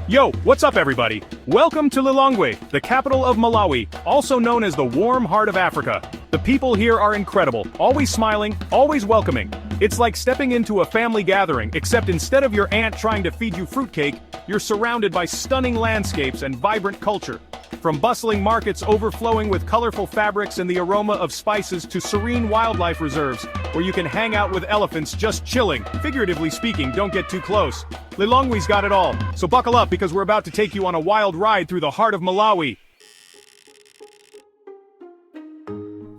Yo, what's up everybody? Welcome to Lilongwe, the capital of Malawi, also known as the warm heart of Africa. The people here are incredible, always smiling, always welcoming. It's like stepping into a family gathering, except instead of your aunt trying to feed you fruitcake, you're surrounded by stunning landscapes and vibrant culture. From bustling markets overflowing with colorful fabrics and the aroma of spices to serene wildlife reserves, where you can hang out with elephants just chilling. Figuratively speaking, don't get too close. Lilongwe's got it all, so buckle up because we're about to take you on a wild ride through the heart of Malawi.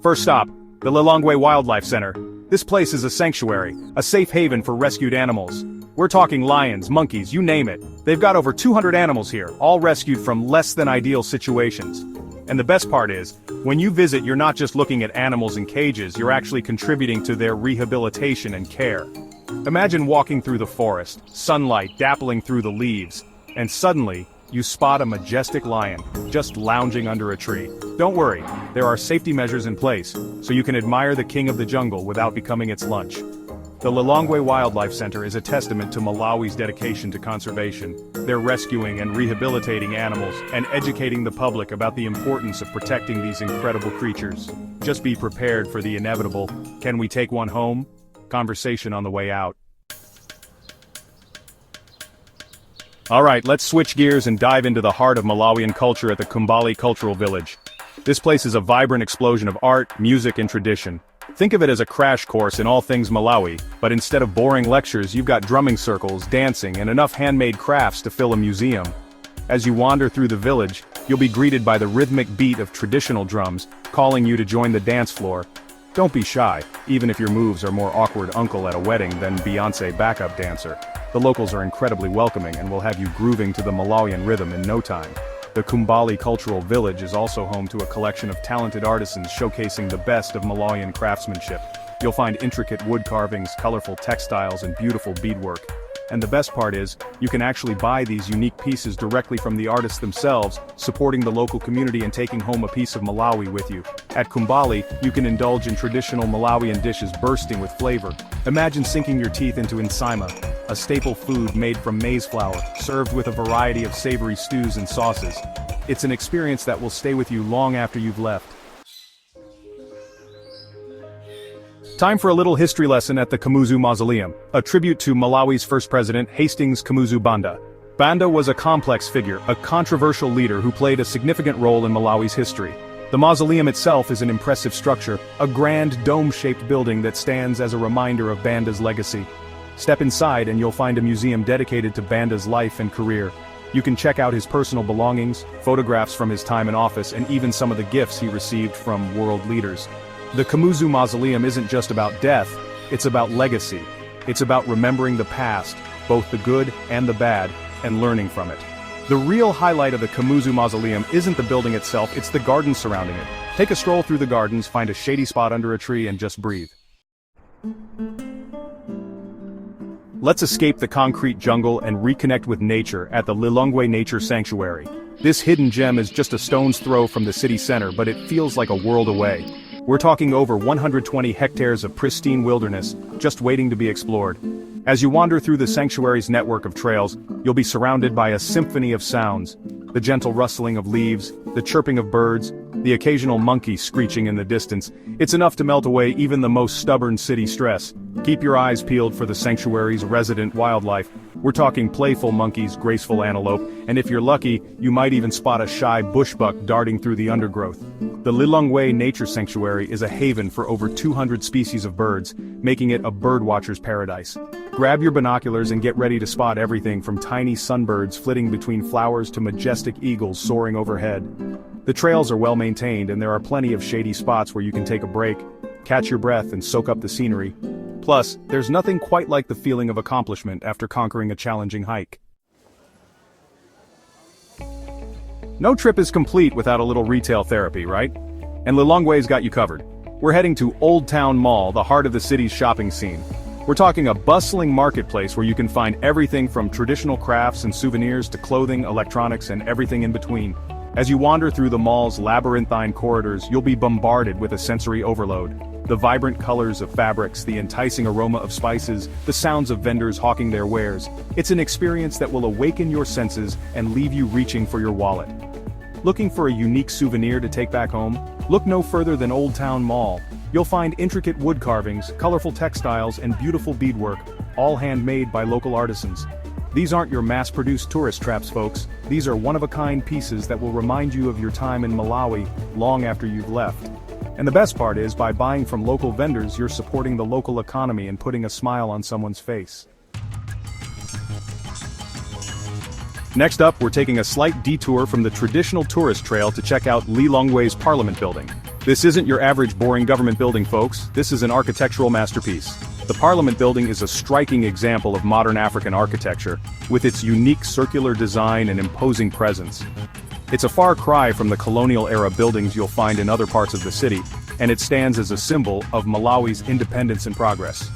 First stop, the Lilongwe Wildlife Center. This place is a sanctuary, a safe haven for rescued animals. We're talking lions, monkeys, you name it. They've got over 200 animals here, all rescued from less than ideal situations. And the best part is, when you visit, you're not just looking at animals in cages, you're actually contributing to their rehabilitation and care. Imagine walking through the forest, sunlight dappling through the leaves, and suddenly, you spot a majestic lion, just lounging under a tree. Don't worry, there are safety measures in place, so you can admire the king of the jungle without becoming its lunch. The Lilongwe Wildlife Center is a testament to Malawi's dedication to conservation. They're rescuing and rehabilitating animals, and educating the public about the importance of protecting these incredible creatures. Just be prepared for the inevitable, "Can we take one home?" conversation on the way out. Alright, let's switch gears and dive into the heart of Malawian culture at the Kumbali Cultural Village. This place is a vibrant explosion of art, music, and tradition. Think of it as a crash course in all things Malawi, but instead of boring lectures you've got drumming circles, dancing, and enough handmade crafts to fill a museum. As you wander through the village, you'll be greeted by the rhythmic beat of traditional drums, calling you to join the dance floor. Don't be shy, even if your moves are more awkward uncle at a wedding than Beyoncé backup dancer. The locals are incredibly welcoming and will have you grooving to the Malawian rhythm in no time. The Kumbali Cultural Village is also home to a collection of talented artisans showcasing the best of Malawian craftsmanship. You'll find intricate wood carvings, colorful textiles, and beautiful beadwork. And the best part is, you can actually buy these unique pieces directly from the artists themselves, supporting the local community and taking home a piece of Malawi with you. At Kumbali, you can indulge in traditional Malawian dishes bursting with flavor. Imagine sinking your teeth into nsima, a staple food made from maize flour, served with a variety of savory stews and sauces. It's an experience that will stay with you long after you've left. Time for a little history lesson at the Kamuzu Mausoleum, a tribute to Malawi's first president, Hastings Kamuzu Banda. Banda was a complex figure, a controversial leader who played a significant role in Malawi's history. The mausoleum itself is an impressive structure, a grand dome-shaped building that stands as a reminder of Banda's legacy. Step inside and you'll find a museum dedicated to Banda's life and career. You can check out his personal belongings, photographs from his time in office, and even some of the gifts he received from world leaders. The Kamuzu Mausoleum isn't just about death, it's about legacy. It's about remembering the past, both the good and the bad, and learning from it. The real highlight of the Kamuzu Mausoleum isn't the building itself, it's the gardens surrounding it. Take a stroll through the gardens, find a shady spot under a tree, and just breathe. Let's escape the concrete jungle and reconnect with nature at the Lilongwe Nature Sanctuary. This hidden gem is just a stone's throw from the city center, but it feels like a world away. We're talking over 120 hectares of pristine wilderness, just waiting to be explored. As you wander through the sanctuary's network of trails, you'll be surrounded by a symphony of sounds. The gentle rustling of leaves, the chirping of birds, the occasional monkey screeching in the distance. It's enough to melt away even the most stubborn city stress. Keep your eyes peeled for the sanctuary's resident wildlife. We're talking playful monkeys, graceful antelope, and if you're lucky, you might even spot a shy bushbuck darting through the undergrowth. The Lilongwe Nature Sanctuary is a haven for over 200 species of birds, making it a birdwatcher's paradise. Grab your binoculars and get ready to spot everything from tiny sunbirds flitting between flowers to majestic eagles soaring overhead. The trails are well maintained and there are plenty of shady spots where you can take a break, catch your breath and soak up the scenery. Plus, there's nothing quite like the feeling of accomplishment after conquering a challenging hike. No trip is complete without a little retail therapy, right? And Lilongwe's got you covered. We're heading to Old Town Mall, the heart of the city's shopping scene. We're talking a bustling marketplace where you can find everything from traditional crafts and souvenirs to clothing, electronics, and everything in between. As you wander through the mall's labyrinthine corridors, you'll be bombarded with a sensory overload. The vibrant colors of fabrics, the enticing aroma of spices, the sounds of vendors hawking their wares. It's an experience that will awaken your senses and leave you reaching for your wallet. Looking for a unique souvenir to take back home? Look no further than Old Town Mall. You'll find intricate wood carvings, colorful textiles, and beautiful beadwork, all handmade by local artisans. These aren't your mass-produced tourist traps, folks. These are one-of-a-kind pieces that will remind you of your time in Malawi long after you've left. And the best part is, by buying from local vendors, you're supporting the local economy and putting a smile on someone's face. Next up, we're taking a slight detour from the traditional tourist trail to check out Lilongwe's Parliament Building. This isn't your average boring government building, folks. This is an architectural masterpiece. The Parliament Building is a striking example of modern African architecture, with its unique circular design and imposing presence. It's a far cry from the colonial-era buildings you'll find in other parts of the city, and it stands as a symbol of Malawi's independence and progress.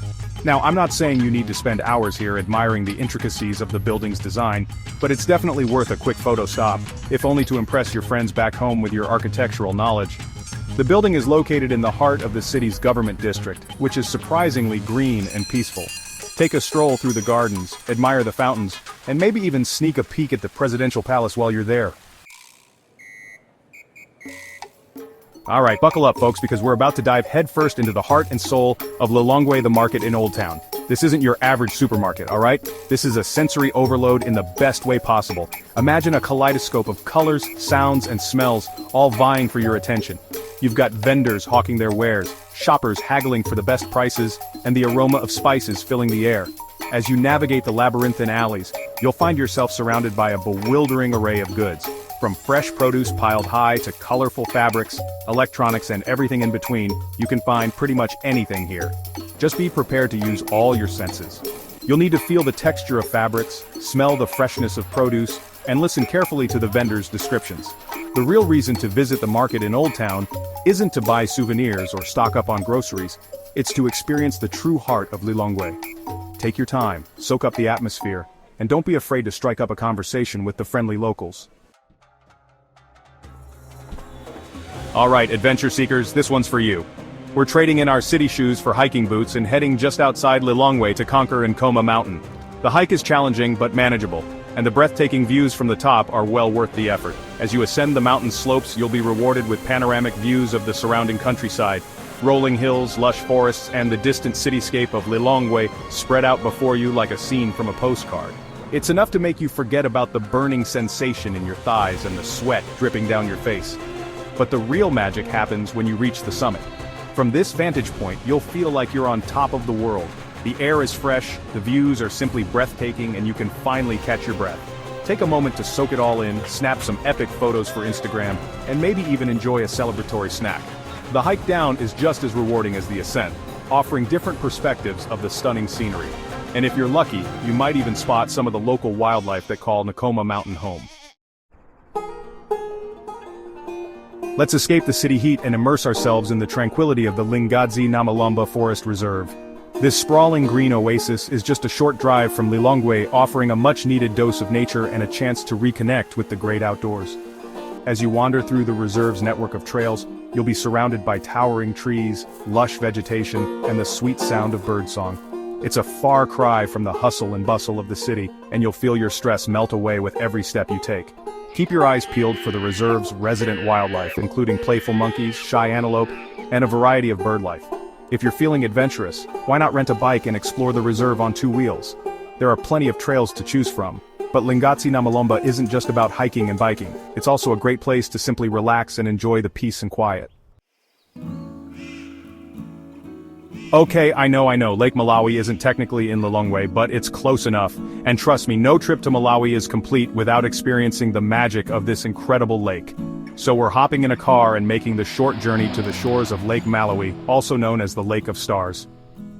Now, I'm not saying you need to spend hours here admiring the intricacies of the building's design, but it's definitely worth a quick photo stop, if only to impress your friends back home with your architectural knowledge. The building is located in the heart of the city's government district, which is surprisingly green and peaceful. Take a stroll through the gardens, admire the fountains, and maybe even sneak a peek at the presidential palace while you're there. Alright, buckle up, folks, because we're about to dive headfirst into the heart and soul of Lilongwe, the market in Old Town. This isn't your average supermarket, alright? This is a sensory overload in the best way possible. Imagine a kaleidoscope of colors, sounds, and smells, all vying for your attention. You've got vendors hawking their wares, shoppers haggling for the best prices, and the aroma of spices filling the air. As you navigate the labyrinthine alleys, you'll find yourself surrounded by a bewildering array of goods. From fresh produce piled high to colorful fabrics, electronics, and everything in between, you can find pretty much anything here. Just be prepared to use all your senses. You'll need to feel the texture of fabrics, smell the freshness of produce, and listen carefully to the vendors' descriptions. The real reason to visit the market in Old Town isn't to buy souvenirs or stock up on groceries, it's to experience the true heart of Lilongwe. Take your time, soak up the atmosphere, and don't be afraid to strike up a conversation with the friendly locals. Alright, adventure seekers, this one's for you. We're trading in our city shoes for hiking boots and heading just outside Lilongwe to conquer Nkoma Mountain. The hike is challenging but manageable, and the breathtaking views from the top are well worth the effort. As you ascend the mountain slopes, you'll be rewarded with panoramic views of the surrounding countryside. Rolling hills, lush forests, and the distant cityscape of Lilongwe spread out before you like a scene from a postcard. It's enough to make you forget about the burning sensation in your thighs and the sweat dripping down your face. But the real magic happens when you reach the summit. From this vantage point, you'll feel like you're on top of the world. The air is fresh, the views are simply breathtaking, and you can finally catch your breath. Take a moment to soak it all in, snap some epic photos for Instagram, and maybe even enjoy a celebratory snack. The hike down is just as rewarding as the ascent, offering different perspectives of the stunning scenery. And if you're lucky, you might even spot some of the local wildlife that call Nkoma Mountain home. Let's escape the city heat and immerse ourselves in the tranquility of the Lilongwe Namalomba Forest Reserve. This sprawling green oasis is just a short drive from Lilongwe, offering a much-needed dose of nature and a chance to reconnect with the great outdoors. As you wander through the reserve's network of trails, you'll be surrounded by towering trees, lush vegetation, and the sweet sound of birdsong. It's a far cry from the hustle and bustle of the city, and you'll feel your stress melt away with every step you take. Keep your eyes peeled for the reserve's resident wildlife, including playful monkeys, shy antelope, and a variety of birdlife. If you're feeling adventurous, why not rent a bike and explore the reserve on two wheels? There are plenty of trails to choose from, but Lilongwe Namalomba isn't just about hiking and biking. It's also a great place to simply relax and enjoy the peace and quiet. Okay, I know, Lake Malawi isn't technically in Lilongwe, but it's close enough. And trust me, no trip to Malawi is complete without experiencing the magic of this incredible lake. So we're hopping in a car and making the short journey to the shores of Lake Malawi, also known as the Lake of Stars.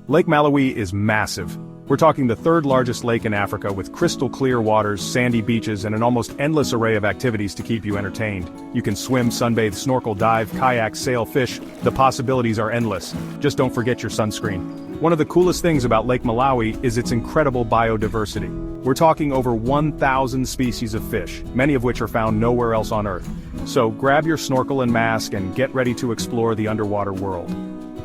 Lake Malawi is massive. We're talking the third largest lake in Africa with crystal clear waters, sandy beaches, and an almost endless array of activities to keep you entertained. You can swim, sunbathe, snorkel, dive, kayak, sail, fish. The possibilities are endless. Just don't forget your sunscreen. One of the coolest things about Lake Malawi is its incredible biodiversity. We're talking over 1,000 species of fish, many of which are found nowhere else on Earth. So grab your snorkel and mask and get ready to explore the underwater world.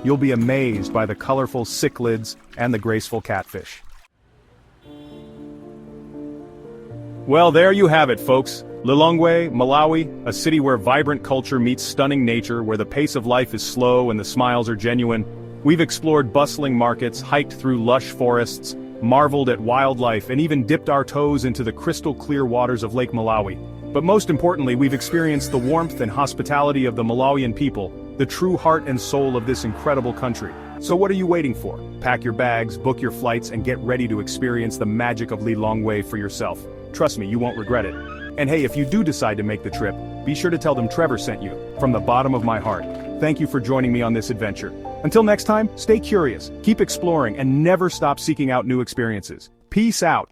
You'll be amazed by the colorful cichlids and the graceful catfish. Well, there you have it, folks. Lilongwe, Malawi, a city where vibrant culture meets stunning nature, where the pace of life is slow and the smiles are genuine. We've explored bustling markets, hiked through lush forests, marveled at wildlife, and even dipped our toes into the crystal-clear waters of Lake Malawi. But most importantly, we've experienced the warmth and hospitality of the Malawian people, the true heart and soul of this incredible country. So what are you waiting for? Pack your bags, book your flights, and get ready to experience the magic of Lilongwe for yourself. Trust me, you won't regret it. And hey, if you do decide to make the trip, be sure to tell them Trevor sent you, from the bottom of my heart. Thank you for joining me on this adventure. Until next time, stay curious, keep exploring, and never stop seeking out new experiences. Peace out.